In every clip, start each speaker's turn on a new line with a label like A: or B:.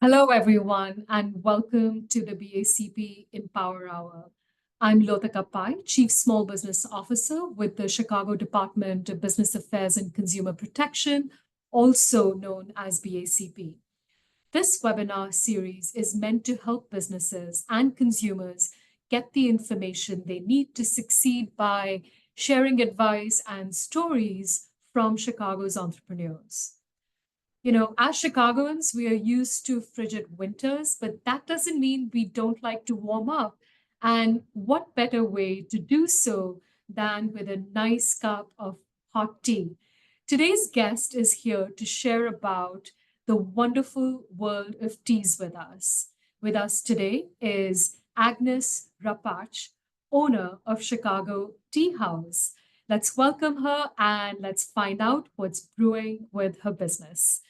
A: Hello, everyone, and welcome to the BACP Empower Hour. I'm Lotika Pai, Chief Small Business Officer with the Chicago Department of Business Affairs and Consumer Protection, also known as BACP. This webinar series is meant to help businesses and consumers get the information they need to succeed by sharing advice and stories from Chicago's entrepreneurs. As Chicagoans, we are used to frigid winters, but that doesn't mean we don't like to warm up. And what better way to do so than with a nice cup of hot tea? Today's guest is here to share about the wonderful world of teas with us. With us today is Agnes Rapacz, owner of Chicago Teahouse. Let's welcome her and let's find out what's brewing with her business.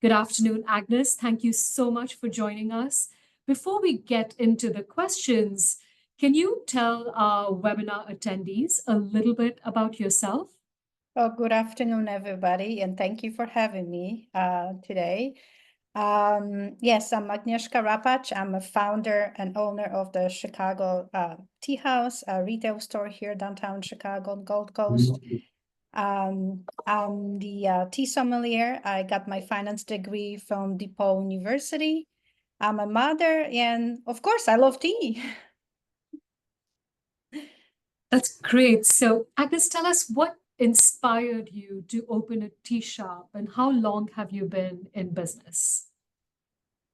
A: Good afternoon, Agnes. Thank you so much for joining us. Before we get into the questions, can you tell our webinar attendees a little bit about yourself?
B: Well, good afternoon, everybody, and thank you for having me today. Yes, I'm Agnieszka Rapaz. I'm a founder and owner of the Chicago Teahouse, a retail store here downtown Chicago on Gold Coast. I'm the tea sommelier. I got my finance degree from DePaul University. I'm a mother, and of course, I love tea.
A: That's great. So, Agnes, tell us what inspired you to open a tea shop and how long have you been in business?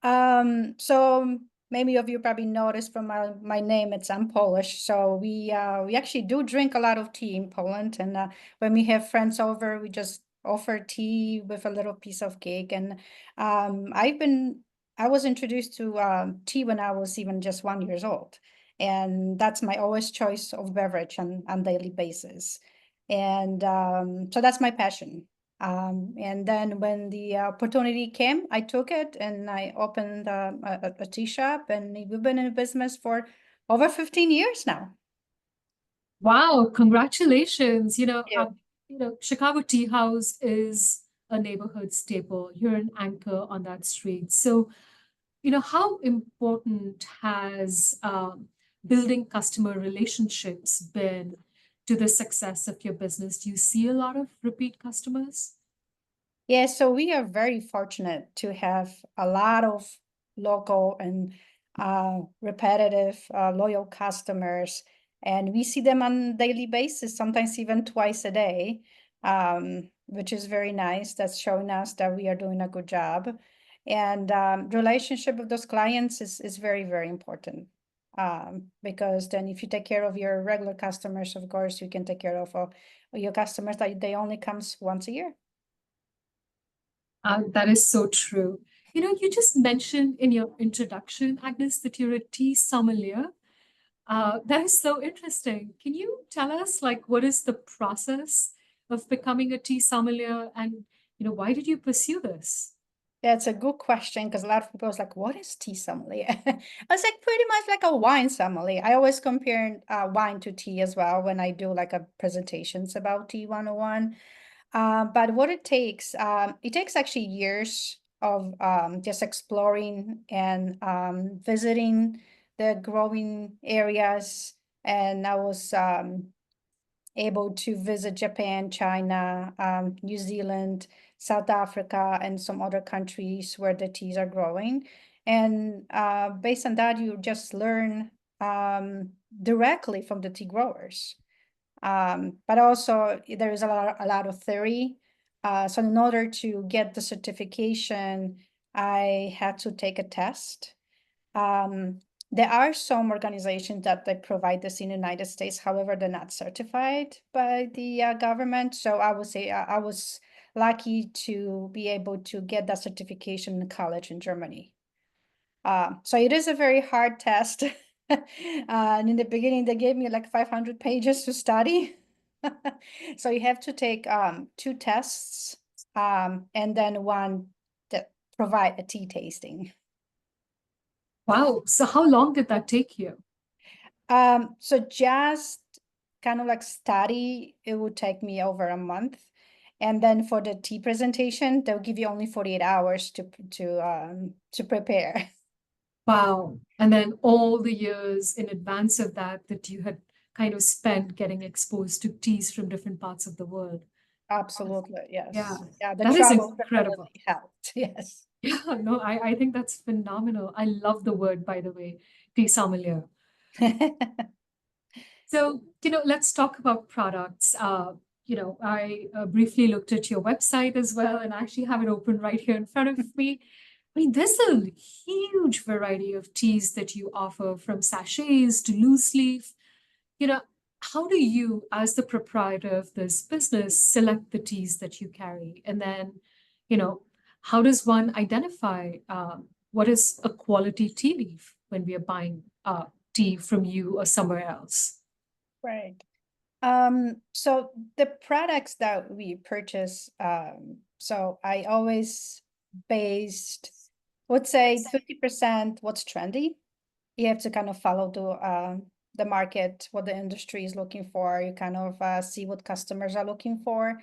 B: So many of you probably noticed from my name, I'm Polish. So we actually do drink a lot of tea in Poland, and when we have friends over, we just offer tea with a little piece of cake. And I was introduced to tea when I was even just 1 year old, and that's my always choice of beverage on daily basis. And so that's my passion. And then when the opportunity came, I took it and I opened a tea shop, and we've been in business for over 15 years now.
A: Wow, congratulations.
B: Yeah.
A: Chicago Tea House is a neighborhood staple. You're an anchor on that street. So, how important has building customer relationships been to the success of your business? Do you see a lot of repeat customers?
B: Yeah, so we are very fortunate to have a lot of local and repetitive, loyal customers, and we see them on a daily basis, sometimes even twice a day, which is very nice. That's showing us that we are doing a good job. And relationship with those clients is very, very important. Because then if you take care of your regular customers, of course, you can take care of your customers that they only comes once a year.
A: That is so true. You just mentioned in your introduction, Agnes, that you're a tea sommelier. That is so interesting. Can you tell us, like, what is the process of becoming a tea sommelier, and why did you pursue this?
B: Yeah, it's a good question because a lot of people was like, what is tea sommelier? I was like, pretty much like a wine sommelier. I always compare wine to tea as well when I do like a presentations about tea 101. But what it takes actually years of just exploring and visiting the growing areas. And I was able to visit Japan, China, New Zealand, South Africa, and some other countries where the teas are growing. And based on that, you just learn directly from the tea growers. But also there is a lot of theory. So in order to get the certification, I had to take a test. There are some organizations that they provide this in the United States. However, they're not certified by the government. So I would say I was lucky to be able to get that certification in college in Germany. So it is a very hard test. And in the beginning, they gave me like 500 pages to study. So you have to take 2 tests and then one that provide a tea tasting.
A: Wow. So how long did that take you?
B: So just kind of like study, it would take me over a month. And then for the tea presentation, they'll give you only 48 hours to prepare.
A: Wow. And then all the years in advance of that, that you had kind of spent getting exposed to teas from different parts of the world.
B: Absolutely,
A: Yeah,
B: yes. Yeah, the
A: that is
B: travel
A: incredible.
B: definitely helped. Yes.
A: Yeah, no, I think that's phenomenal. I love the word, by the way, tea sommelier. So, let's talk about products. I briefly looked at your website as well, and I actually have it open right here in front of me. I mean, there's a huge variety of teas that you offer, from sachets to loose leaf. You know, how do you, as the proprietor of this business, select the teas that you carry? And then, you know, how does one identify what is a quality tea leaf when we are buying tea from you or somewhere else?
B: Right. So the products that we purchase, so I always based, would say 50% what's trendy. You have to kind of follow the market, what the industry is looking for. You kind of see what customers are looking for.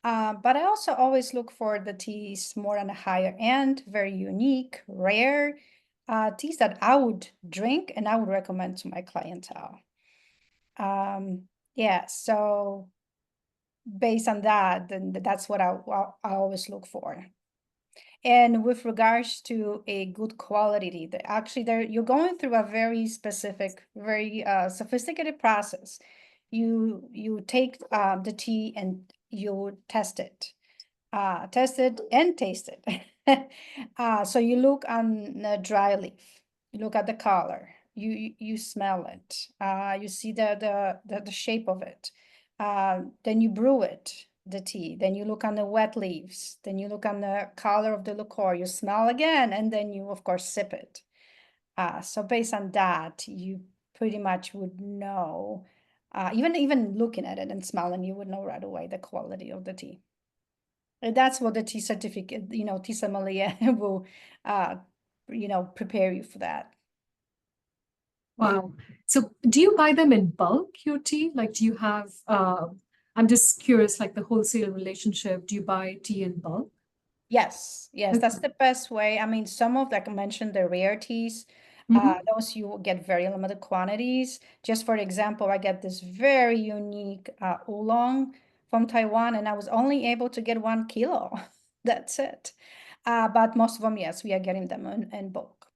B: But I also always look for the teas more on a higher end, very unique, rare teas that I would drink and I would recommend to my clientele. Um, yeah, so based on that, then that's what I always look for. And with regards to a good quality, actually there you're going through a very specific, very sophisticated process. You take the tea and you test it and taste it. So you look on the dry leaf, you look at the color, you smell it, you see the shape of it. Then you brew it, the tea. Then you look on the wet leaves. Then you look on the color of the liqueur. You smell again, and then you of course sip it. So based on that, you pretty much would know. Even looking at it and smelling, you would know right away the quality of the tea. And that's what the tea certificate, tea sommelier will, uh, prepare you for that.
A: Wow. So do you buy them in bulk, your tea? Like, do you have, I'm just curious, like the wholesale relationship, do you buy tea in bulk?
B: Yes, yes, that's
A: Okay.
B: the best way. I mean, some of, like I mentioned, the rarities,
A: Mhm.
B: those you will get very limited quantities. Just for example, I get this very unique oolong from Taiwan, and I was only able to get 1 kilo. That's it. But most of them, yes, we are getting them in bulk.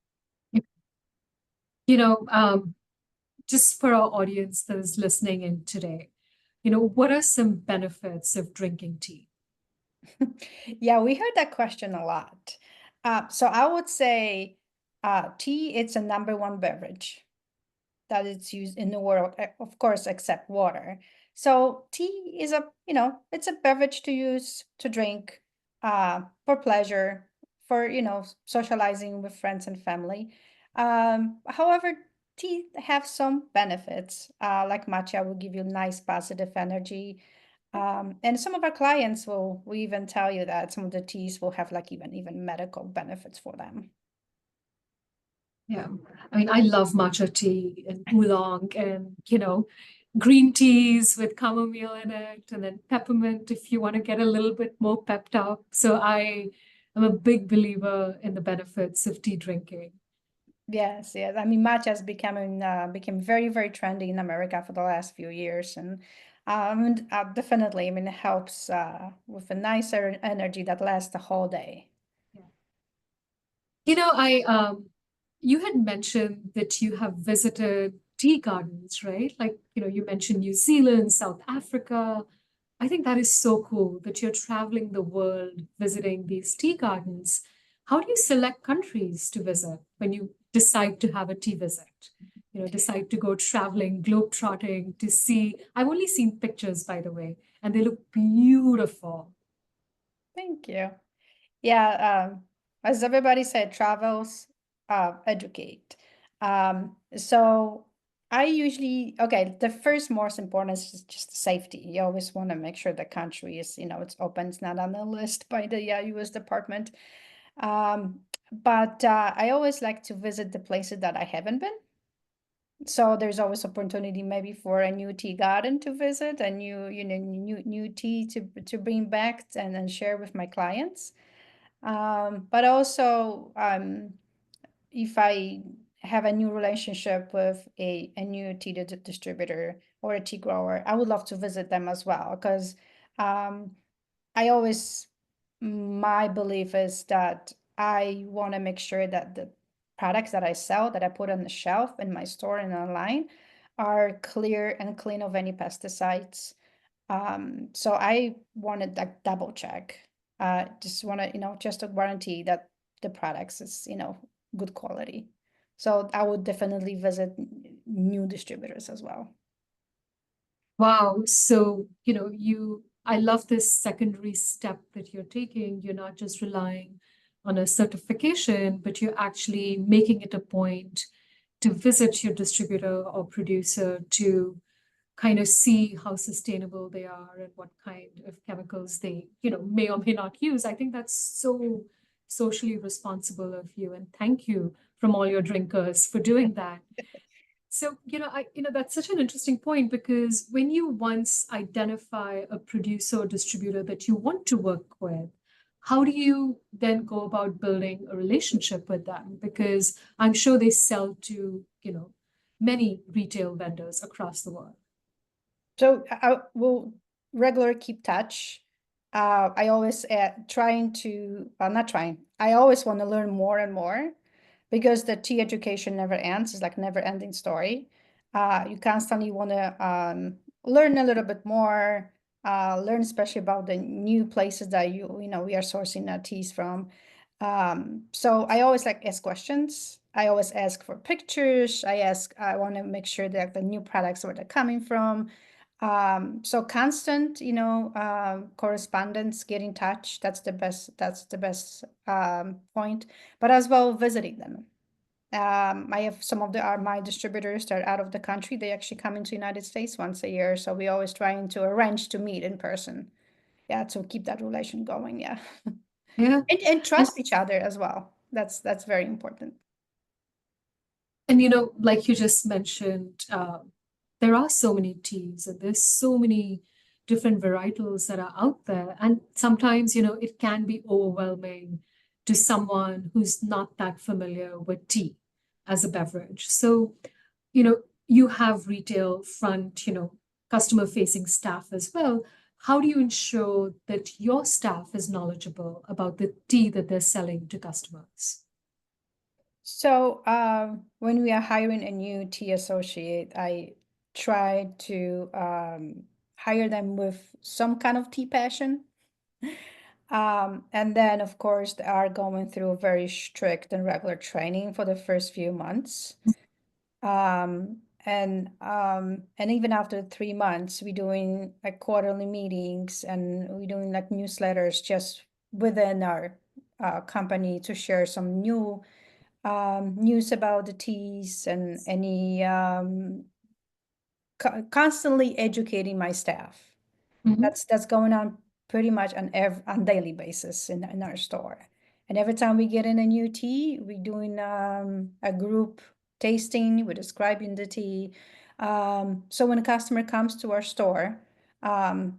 A: You know, just for our audience that is listening in today, what are some benefits of drinking tea?
B: Yeah, we heard that question a lot. So I would say tea, it's a number one beverage that it's used in the world, of course, except water. So tea is it's a beverage to use to drink for pleasure, for, socializing with friends and family. However, tea have some benefits, like matcha will give you nice positive energy. And some of our clients will even tell you that some of the teas will have like even medical benefits for them.
A: Yeah. I mean, I love matcha tea and oolong and, green teas with chamomile in it and then peppermint if you want to get a little bit more pepped up. So I am a big believer in the benefits of tea drinking.
B: Yes, yes. I mean, matcha has became very, very trendy in America for the last few years, and definitely, I mean, it helps with a nicer energy that lasts the whole day.
A: Yeah. You had mentioned that you have visited tea gardens, right? Like, you mentioned New Zealand, South Africa. I think that is so cool that you're traveling the world visiting these tea gardens. How do you select countries to visit when you decide to have a tea visit? Decide to go traveling, globe-trotting to see. I've only seen pictures, by the way, and they look beautiful.
B: Thank you. Yeah, as everybody said, travels, educate. So I usually, okay, the first most important is just safety. You always want to make sure the country is, it's open, it's not on the list by the US Department. But I always like to visit the places that I haven't been. So there's always opportunity maybe for a new tea garden to visit, a new tea to bring back and share with my clients. But also, if I have a new relationship with a new tea distributor or a tea grower, I would love to visit them as well, because um, I always, my belief is that I want to make sure that the products that I sell, that I put on the shelf in my store and online, are clear and clean of any pesticides. So I want to like double check. Just want to, just to guarantee that the products is, good quality. So I would definitely visit new distributors as well.
A: Wow. So, I love this secondary step that you're taking. You're not just relying on a certification, but you're actually making it a point to visit your distributor or producer to kind of see how sustainable they are and what kind of chemicals they, may or may not use. I think that's so socially responsible of you. And thank you from all your drinkers for doing that. So, that's such an interesting point because when you once identify a producer or distributor that you want to work with, how do you then go about building a relationship with them? Because I'm sure they sell to, many retail vendors across the world.
B: So I will regular keep touch. I always trying to, not trying. I always want to learn more and more, because the tea education never ends. It's like never ending story. You constantly want to learn a little bit more, learn especially about the new places that we are sourcing our teas from. So I always like ask questions. I always ask for pictures. I want to make sure that the new products, where they're coming from. So constant, correspondence, get in touch. That's the best point. But as well, visiting them. I have some of my distributors that are out of the country. They actually come into United States once a year. So we always trying to arrange to meet in person. Yeah, to keep that relation going. Yeah.
A: Yeah.
B: And
A: And
B: trust each other as well. That's very important.
A: And like you just mentioned, there are so many teas and there's so many different varietals that are out there. And sometimes, it can be overwhelming to someone who's not that familiar with tea as a beverage. So, you have retail front, customer facing staff as well. How do you ensure that your staff is knowledgeable about the tea that they're selling to customers?
B: So when we are hiring a new tea associate, I try to hire them with some kind of tea passion. And then, of course, they are going through very strict and regular training for the first few months. And even after 3 months, we're doing like quarterly meetings, and we're doing like newsletters just within our company to share some new news about the teas and any constantly educating my staff.
A: Mhm.
B: That's going on pretty much on daily basis in our store. And every time we get in a new tea, we're doing a group tasting, we're describing the tea. So when a customer comes to our store,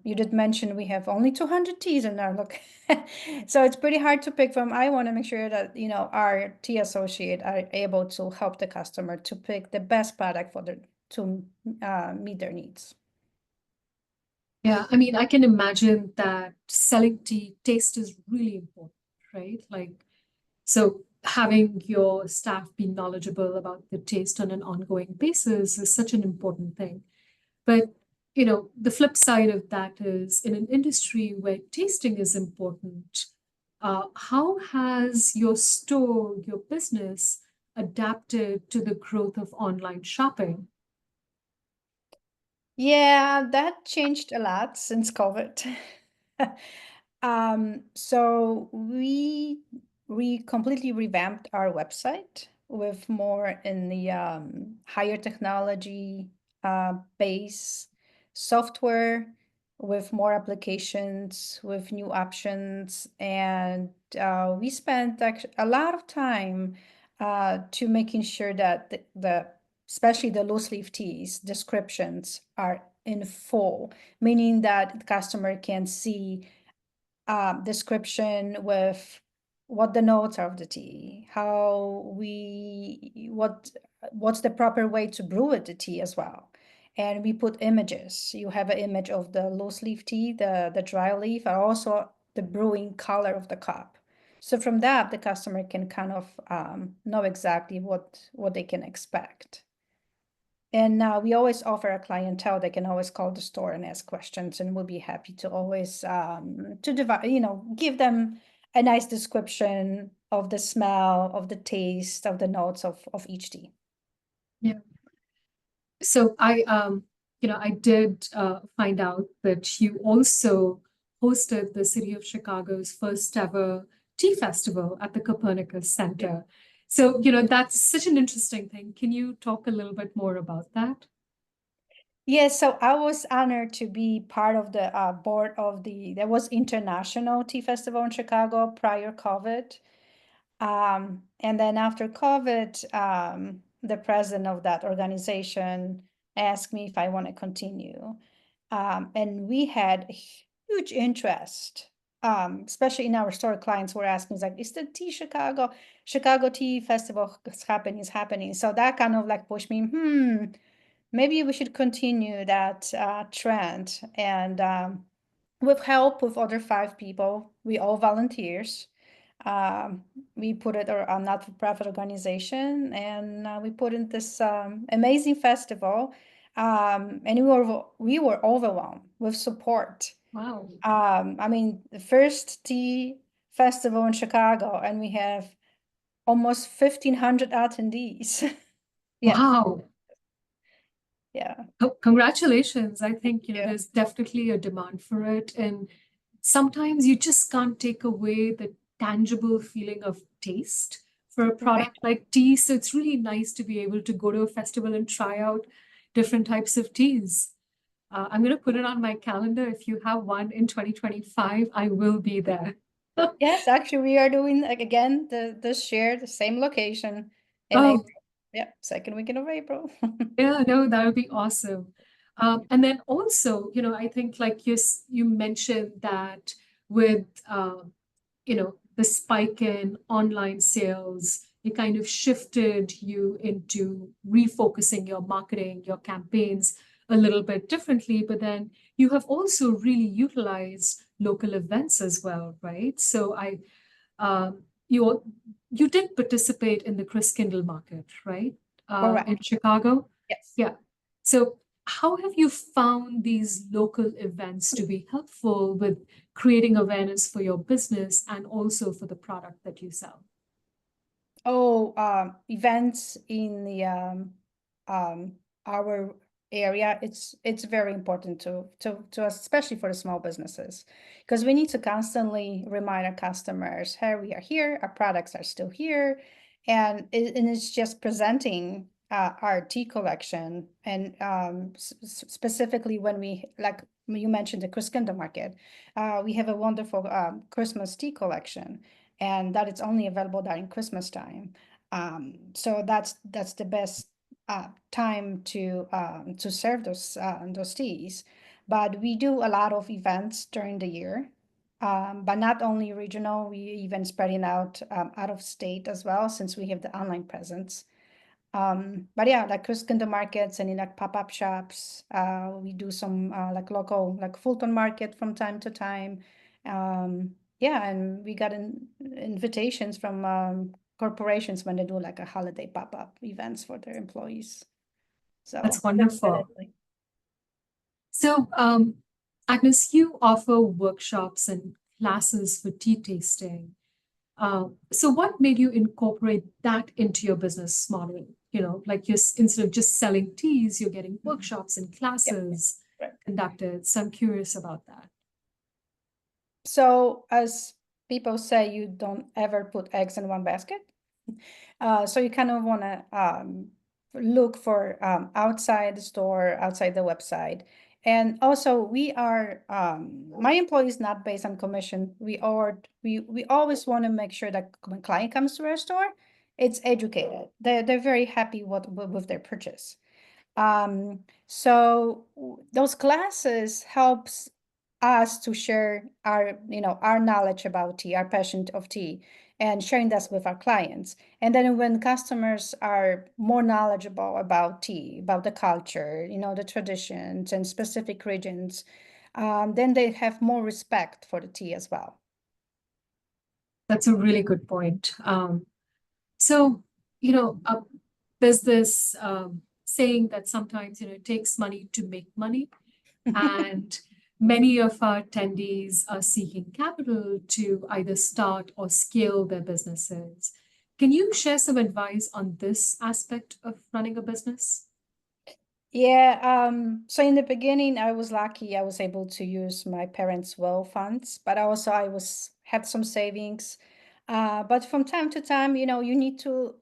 B: you did mention we have only 200 teas in our look. So it's pretty hard to pick from. I want to make sure that, our tea associate are able to help the customer to pick the best product for to meet their needs.
A: Yeah, I mean, I can imagine that selling tea taste is really important, right? Like, so having your staff be knowledgeable about the taste on an ongoing basis is such an important thing. But, the flip side of that is in an industry where tasting is important, how has your store, your business adapted to the growth of online shopping?
B: Yeah, that changed a lot since COVID. So we completely revamped our website with more in the higher technology base software, with more applications, with new options, and we spent a lot of time to making sure that the especially the loose leaf teas, descriptions are in full, meaning that the customer can see description with what the notes are of the tea, what's the proper way to brew it, the tea as well. And we put images. You have an image of the loose leaf tea, the dry leaf, and also the brewing color of the cup. So from that, the customer can kind of know exactly what they can expect. And we always offer a clientele. They can always call the store and ask questions, and we'll be happy to always give them a nice description of the smell, of the taste, of the notes of each tea.
A: Yeah. So I did find out that you also hosted the city of Chicago's first ever tea festival at the Copernicus Center. So, that's such an interesting thing. Can you talk a little bit more about that?
B: Yes, so I was honored to be part of the board of there was International Tea Festival in Chicago prior COVID. And then after COVID, the president of that organization asked me if I want to continue. And we had huge interest, especially in our store clients were asking, like, is the Chicago Tea Festival is happening. So that kind of like pushed me, maybe we should continue that trend. And with help with other 5 people, we all volunteers. We put it a not-for-profit organization, and we put in this amazing festival. And we were overwhelmed with support.
A: Wow.
B: I mean, the first tea festival in Chicago, and we have almost 1,500 attendees. Yeah.
A: Wow.
B: Yeah.
A: Congratulations. I think,
B: Yeah.
A: there's definitely a demand for it. And sometimes you just can't take away the tangible feeling of taste for a product like tea. So it's really nice to be able to go to a festival and try out different types of teas. I'm going to put it on my calendar. If you have one in 2025, I will be there.
B: Yes, actually, we are doing again the same location in
A: Oh,
B: April. Yeah, second weekend of April.
A: yeah, no, that would be awesome. And then also, I think like you mentioned that with the spike in online sales, it kind of shifted you into refocusing your marketing, your campaigns a little bit differently. But then you have also really utilized local events as well, right? So you you did participate in the Chris Kindle market, right? In
B: Correct.
A: Chicago.
B: Yes.
A: Yeah. So how have you found these local events to be helpful with creating awareness for your business and also for the product that you sell?
B: Oh, events in the our area, it's very important to us, especially for the small businesses, because we need to constantly remind our customers, hey, we are here, our products are still here, and it's just presenting our tea collection, and specifically when we, like you mentioned, the Christkinder market, we have a wonderful Christmas tea collection, and that it's only available during Christmas time. So that's the best time to serve those teas. But we do a lot of events during the year, but not only regional. We even spreading out of state as well, since we have the online presence. But yeah, like Christkinder markets and in like pop-up shops. We do some like local, like Fulton Market from time to time. Yeah, and we got invitations from corporations when they do like a holiday pop-up events for their employees. So
A: That's wonderful.
B: definitely.
A: So, Agnes, you offer workshops and classes for tea tasting. So what made you incorporate that into your business model? Like instead of just selling teas, you're getting workshops and
B: Yep.
A: classes
B: Right.
A: conducted. So I'm curious about that.
B: So as people say, you don't ever put eggs in one basket. So you kind of want to look for outside the store, outside the website. And also we are, my employee is not based on commission. We always want to make sure that when client comes to our store, it's educated. They're very happy with their purchase. So those classes helps us to share our, our knowledge about tea, our passion of tea, and sharing that with our clients. And then when customers are more knowledgeable about tea, about the culture, the traditions and specific regions, then they have more respect for the tea as well.
A: That's a really good point. So, there's this saying that sometimes, it takes money to make money. And many of our attendees are seeking capital to either start or scale their businesses. Can you share some advice on this aspect of running a business?
B: Yeah, so in the beginning, I was lucky. I was able to use my parents' will funds, but also had some savings. But from time to time, you need to,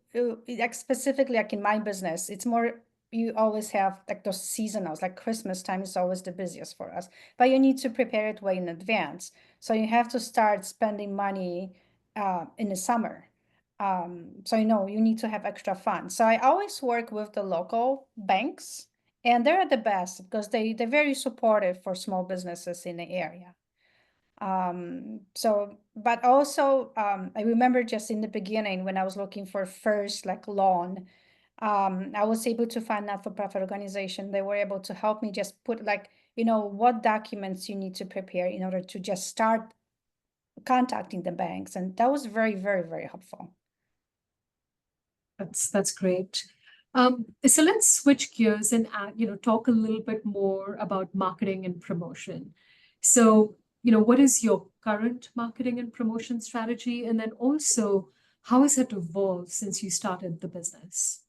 B: like specifically like in my business, it's more, you always have like those seasonals, like Christmas time is always the busiest for us, but you need to prepare it way in advance. So you have to start spending money in the summer. So you need to have extra funds. So I always work with the local banks, and they're the best because they're very supportive for small businesses in the area. But also, I remember just in the beginning when I was looking for first like loan, I was able to find not-for-profit organization. They were able to help me just put like, what documents you need to prepare in order to just start contacting the banks. And that was very, very, very helpful.
A: That's great. So let's switch gears and talk a little bit more about marketing and promotion. So, what is your current marketing and promotion strategy? And then also, how has it evolved since you started the business?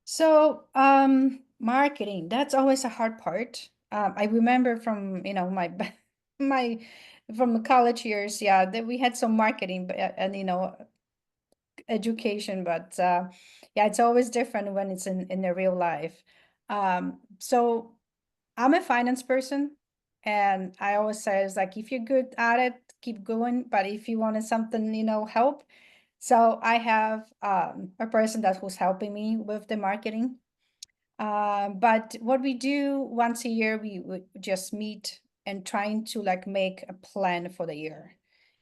B: So, marketing, that's always a hard part. I remember from, my from the college years, yeah, that we had some marketing and education, but yeah, it's always different when it's in the real life. So I'm a finance person, and I always say it's like if you're good at it, keep going. But if you wanted something, help. So I have a person who's helping me with the marketing. But what we do once a year, we would just meet and trying to like make a plan for the year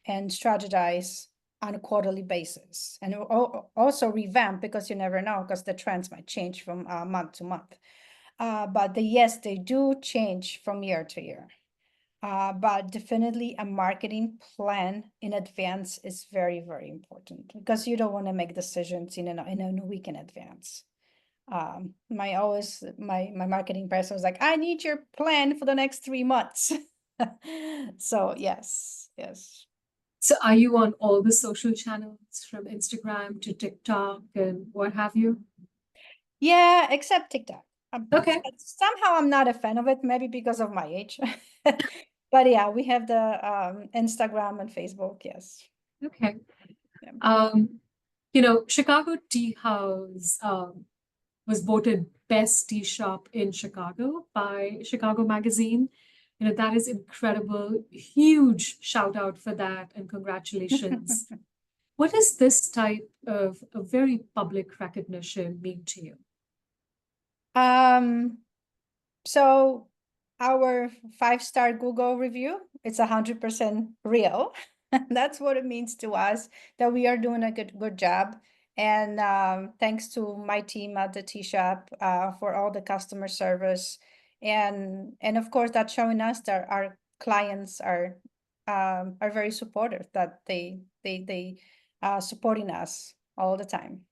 B: and strategize on a quarterly basis, and also revamp because you never know because the trends might change from month to month. But yes, they do change from year to year. But definitely a marketing plan in advance is very, very important because you don't want to make decisions in a week in advance. My marketing person was like, I need your plan for the next 3 months. So yes.
A: So are you on all the social channels from Instagram to TikTok and what have you?
B: Yeah, except TikTok.
A: Okay.
B: Somehow I'm not a fan of it, maybe because of my age. But yeah, we have the Instagram and Facebook, yes.
A: Okay.
B: Yeah.
A: Chicago Teahouse was voted best tea shop in Chicago by Chicago Magazine. That is incredible. Huge shout out for that and congratulations. What does this type of a very public recognition mean to you?
B: So our 5-star Google review, it's 100% real. That's what it means to us, that we are doing a good job. And thanks to my team at the tea shop for all the customer service. And of course, that's showing us that our clients are very supportive, that they supporting us all the time.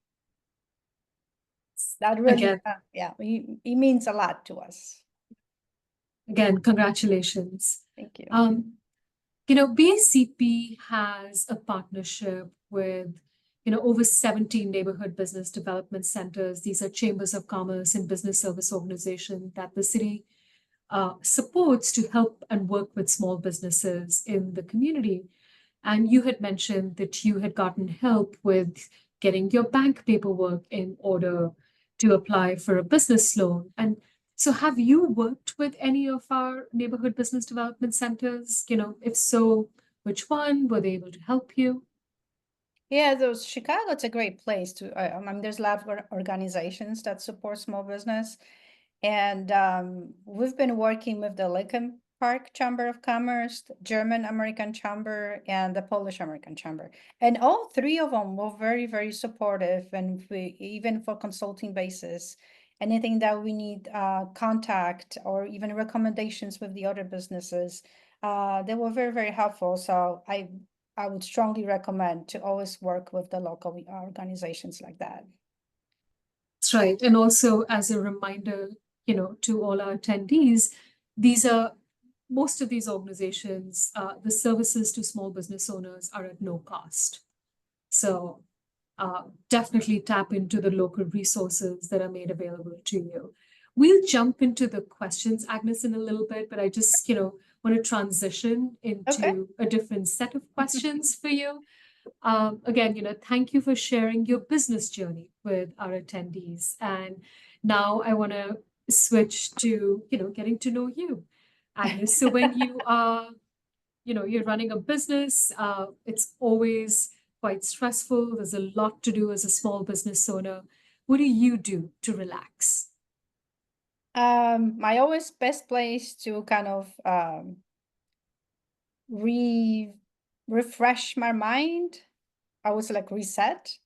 B: That really,
A: Again,
B: yeah, it means a lot to us.
A: again, congratulations.
B: Thank you.
A: BACP has a partnership with, over 70 neighborhood business development centers. These are chambers of commerce and business service organizations that the city supports to help and work with small businesses in the community. And you had mentioned that you had gotten help with getting your bank paperwork in order to apply for a business loan. And so, have you worked with any of our neighborhood business development centers? If so, which one? Were they able to help you?
B: Yeah, those Chicago, it's a great place to. I mean, there's a lot of organizations that support small business, and we've been working with the Lincoln Park Chamber of Commerce, the German American Chamber, and the Polish American Chamber, and all three of them were very, very supportive, and we, even for consulting basis, anything that we need contact or even recommendations with the other businesses, they were very, very helpful. So I would strongly recommend to always work with the local organizations like that.
A: That's right. And also as a reminder, to all our attendees, these are most of these organizations, the services to small business owners are at no cost. So definitely tap into the local resources that are made available to you. We'll jump into the questions, Agnes, in a little bit, but I just, want to transition
B: Okay.
A: into a different set of questions for you. Again, thank you for sharing your business journey with our attendees. And now I want to switch to, getting to know you, Agnes. So when you are, you're running a business, it's always quite stressful. There's a lot to do as a small business owner. What do you do to relax?
B: My always best place to kind of refresh my mind. I was like reset.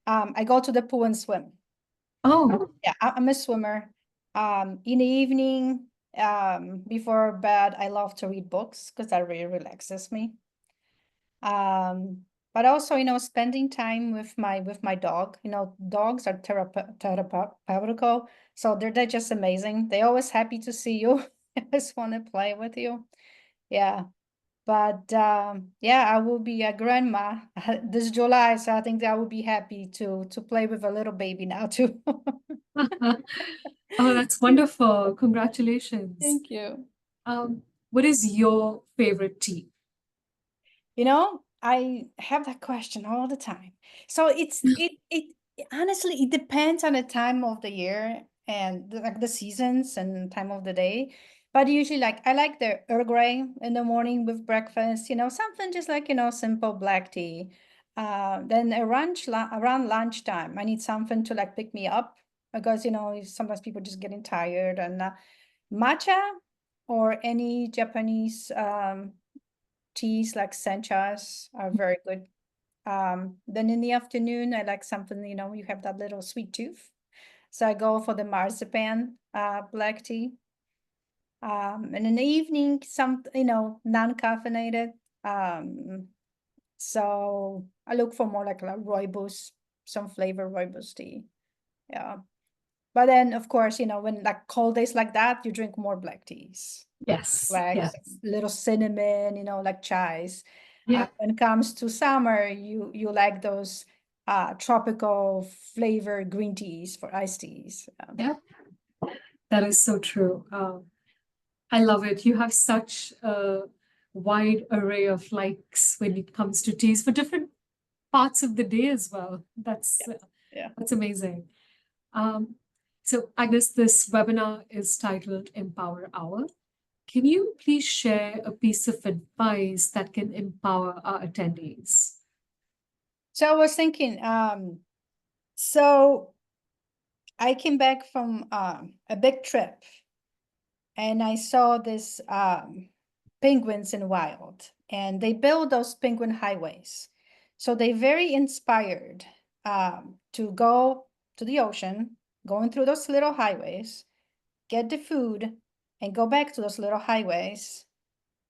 B: I go to the pool and swim.
A: Oh,
B: Yeah, I'm a swimmer. In the evening, before bed, I love to read books because that really relaxes me. But also, spending time with my dog. Dogs are therapeutical, so they're just amazing. They're always happy to see you. They always want to play with you. Yeah. But yeah, I will be a grandma this July, so I think that I will be happy to play with a little baby now too.
A: oh, that's wonderful. Congratulations.
B: Thank you.
A: What is your favorite tea?
B: I have that question all the time. So it honestly it depends on the time of the year and like the seasons and time of the day. But usually like I like the Earl Grey in the morning with breakfast, something just like, simple black tea. Then around lunchtime, I need something to like pick me up because sometimes people just getting tired and matcha or any Japanese teas like senchas are very good. Then in the afternoon, I like something, you have that little sweet tooth. So I go for the marzipan black tea. And in the evening, some, non-caffeinated. So I look for more like a rooibos, some flavor rooibos tea. Yeah. But then, of course, when like cold days like that, you drink more black teas.
A: Yes,
B: Like
A: yes,
B: little cinnamon, like chais.
A: yeah,
B: When it comes to summer, you like those tropical flavor green teas for iced teas.
A: yeah. That is so true. I love it. You have such a wide array of likes when it comes to teas for different parts of the day as well.
B: Yeah. Yeah.
A: That's amazing. Um, so Agnes, this webinar is titled Empower Hour. Can you please share a piece of advice that can empower our attendees?
B: So I was thinking, so I came back from a big trip and I saw this penguins in wild, and they build those penguin highways. So they very inspired to go to the ocean, going through those little highways, get the food, and go back to those little highways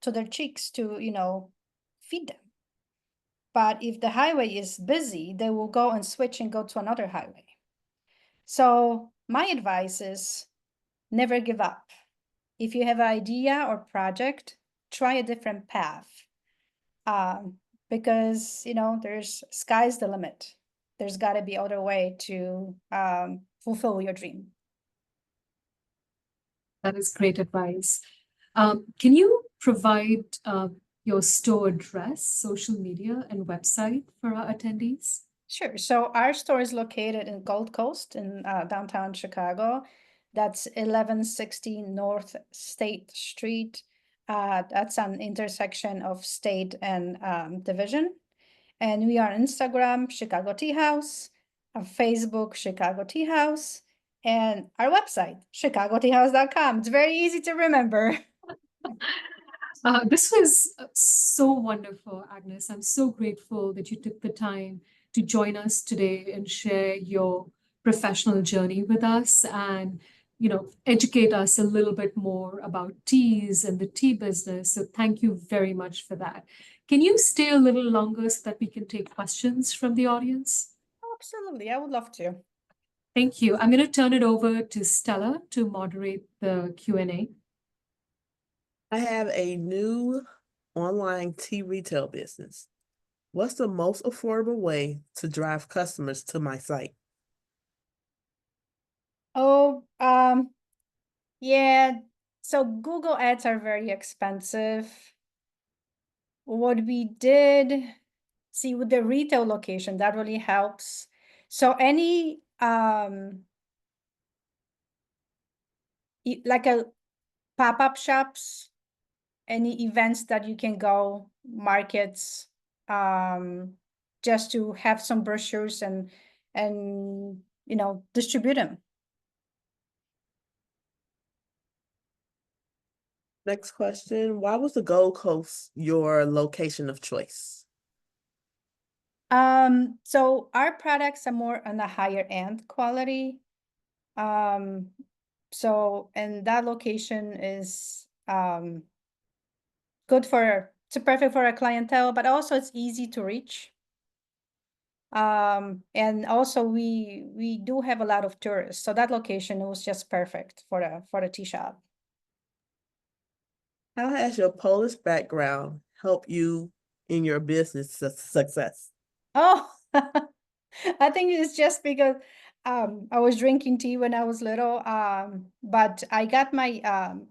B: to their chicks to, feed them. But if the highway is busy, they will go and switch and go to another highway. So my advice is never give up. If you have an idea or project, try a different path. Because there's sky's the limit. There's got to be other way to fulfill your dream.
A: That is great advice. Can you provide your store address, social media, and website for our attendees?
B: Sure. So our store is located in Gold Coast in downtown Chicago. That's 1116 North State Street. That's an intersection of State and Division. And we are on Instagram, Chicago Teahouse, on Facebook, Chicago Teahouse, and our website, chicagoteahouse.com. It's very easy to remember.
A: This was so wonderful, Agnes. I'm so grateful that you took the time to join us today and share your professional journey with us and, educate us a little bit more about teas and the tea business. So thank you very much for that. Can you stay a little longer so that we can take questions from the audience?
B: Absolutely, I would love to.
A: Thank you. I'm going to turn it over to Stella to moderate the Q&A.
C: I have a new online tea retail business. What's the most affordable way to drive customers to my site?
B: Oh, yeah. So Google ads are very expensive. What we did, see with the retail location, that really helps. So any like a pop-up shops, any events that you can go, markets, just to have some brochures and distribute them.
C: Next question. Why was the Gold Coast your location of choice?
B: So our products are more on the higher end quality. So and that location is good it's perfect for a clientele, but also it's easy to reach. And also we do have a lot of tourists, so that location was just perfect for the tea shop.
C: How has your Polish background helped you in your business success?
B: Oh, I think it's just because I was drinking tea when I was little, but I got my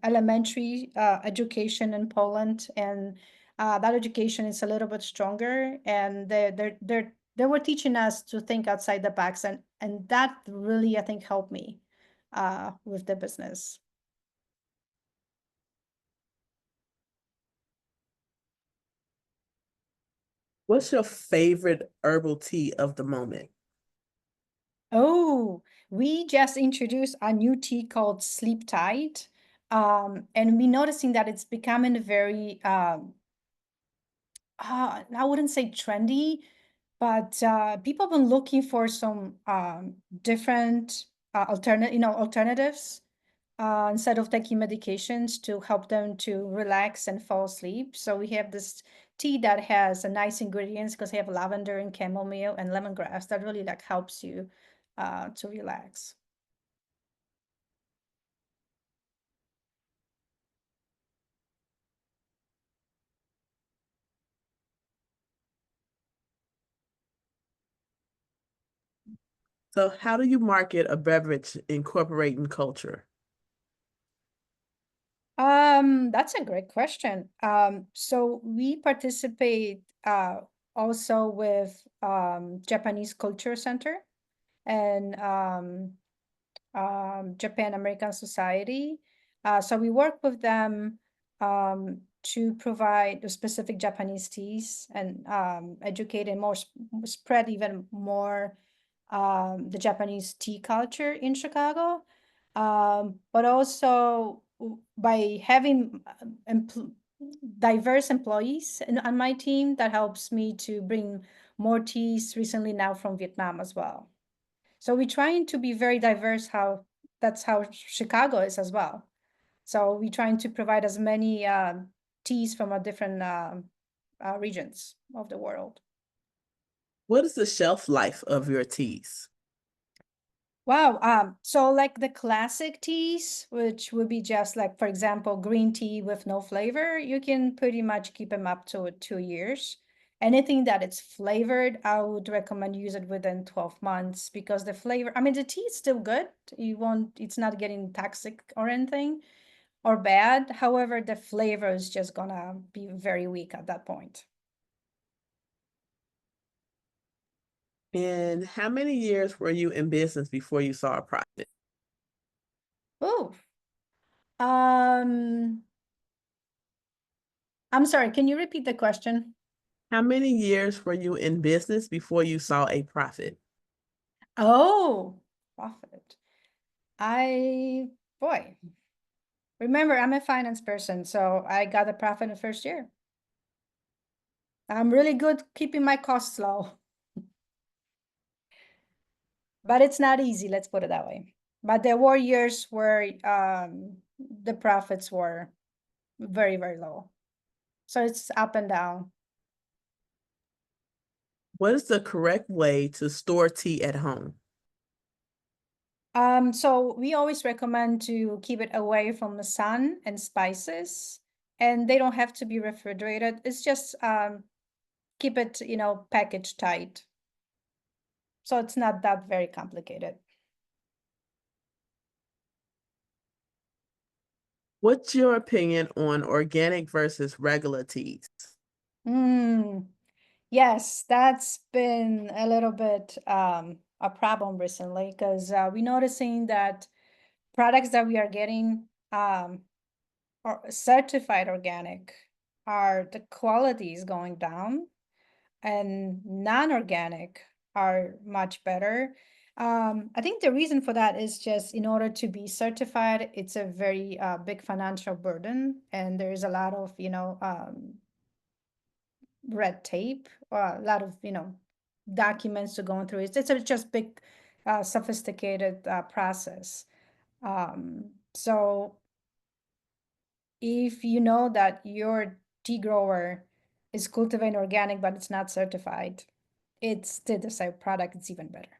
B: elementary education in Poland, and that education is a little bit stronger, and they were teaching us to think outside the box, and that really, I think, helped me with the business.
C: What's your favorite herbal tea of the moment?
B: Oh, we just introduced a new tea called Sleep Tight. And we noticing that it's becoming very I wouldn't say trendy, but people have been looking for some different alternatives instead of taking medications to help them to relax and fall asleep. So we have this tea that has a nice ingredients because we have lavender and chamomile and lemongrass that really like helps you to relax.
C: So how do you market a beverage incorporating culture?
B: That's a great question. So we participate also with Japanese Culture Center and Japan American Society. So we work with them to provide the specific Japanese teas and educate and spread even more the Japanese tea culture in Chicago. But also by having diverse employees on my team, that helps me to bring more teas recently now from Vietnam as well. So we're trying to be very diverse. That's how Chicago is as well. So we're trying to provide as many teas from a different regions of the world.
C: What is the shelf life of your teas?
B: Wow. So like the classic teas, which would be just like, for example, green tea with no flavor, you can pretty much keep them up to 2 years. Anything that it's flavored, I would recommend use it within 12 months because the flavor, I mean, the tea is still good. It's not getting toxic or anything or bad. However, the flavor is just gonna be very weak at that point.
C: And how many years were you in business before you saw a profit?
B: Oh, um, I'm sorry, can you repeat the question?
C: How many years were you in business before you saw a profit?
B: Oh, profit. Boy, remember, I'm a finance person, so I got a profit in the first year. I'm really good keeping my costs low. But it's not easy, let's put it that way. But there were years where the profits were very, very low. So it's up and down.
C: What is the correct way to store tea at home?
B: So we always recommend to keep it away from the sun and spices, and they don't have to be refrigerated. It's just keep it, packaged tight. So it's not that very complicated.
C: What's your opinion on organic versus regular teas?
B: Yes, that's been a little bit a problem recently because we're noticing that products that we are getting or certified organic the quality is going down, and non-organic are much better. I think the reason for that is just in order to be certified, it's a very big financial burden, and there's a lot of red tape, a lot of documents to go through. It's a just big sophisticated process. So if you know that your tea grower is cultivating organic but it's not certified, it's still the same product, it's even better.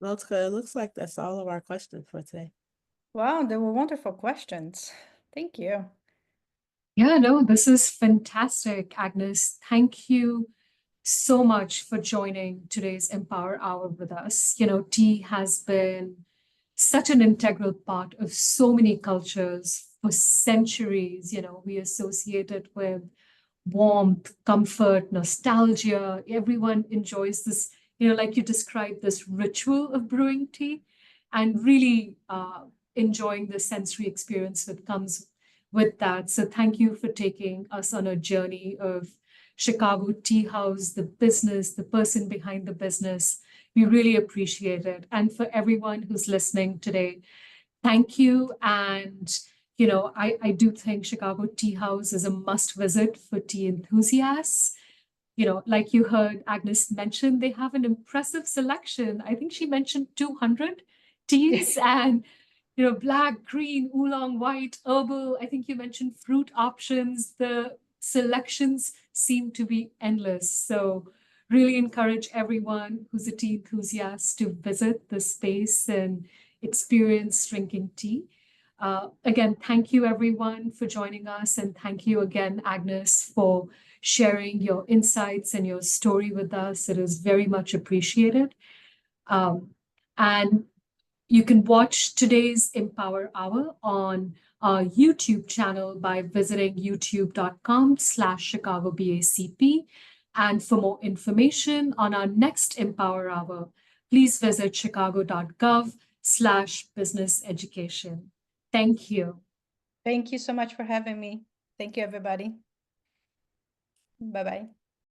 C: Lotika, it looks like that's all of our questions for today.
B: Wow, they were wonderful questions. Thank you.
A: Yeah, no, this is fantastic, Agnes. Thank you so much for joining today's Empower Hour with us. Tea has been such an integral part of so many cultures for centuries. We associate it with warmth, comfort, nostalgia. Everyone enjoys this, like you described, this ritual of brewing tea and really enjoying the sensory experience that comes with that. So thank you for taking us on a journey of Chicago Teahouse, the business, the person behind the business. We really appreciate it. And for everyone who's listening today, thank you. And, I do think Chicago Teahouse is a must visit for tea enthusiasts. Like you heard Agnes mention, they have an impressive selection. I think she mentioned 200 teas and black, green, oolong, white, herbal. I think you mentioned fruit options. The selections seem to be endless. So really encourage everyone who's a tea enthusiast to visit the space and experience drinking tea. Again, thank you everyone for joining us. And thank you again, Agnes, for sharing your insights and your story with us. It is very much appreciated. And you can watch today's Empower Hour on our YouTube channel by visiting youtube.com/ChicagoBACP. And for more information on our next Empower Hour, please visit chicago.gov/business education. Thank you.
B: Thank you so much for having me. Thank you, everybody. Bye-bye.